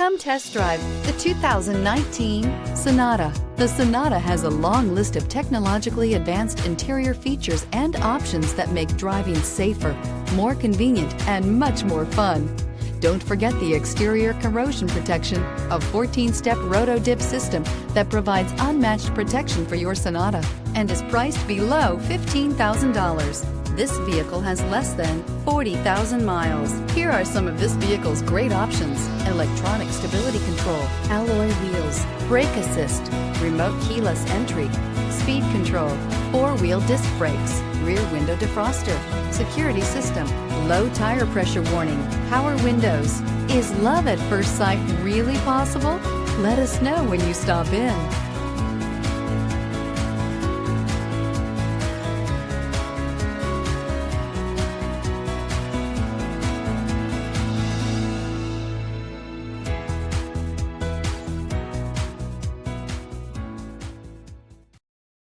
Come test drive the 2019 Sonata. The Sonata has a long list of technologically advanced interior features and options that make driving safer, more convenient, and much more fun. Don't forget the exterior corrosion protection, a 14-step roto-dip system that provides unmatched protection for your Sonata and is priced below $15,000. This vehicle has less than 40,000 miles. Here are some of this vehicle's great options: electronic stability control, alloy wheels, brake assist, remote keyless entry, speed control, four-wheel disc brakes, rear window defroster, security system, low tire pressure warning, power windows. Is love at first sight really possible? Let us know when you stop in.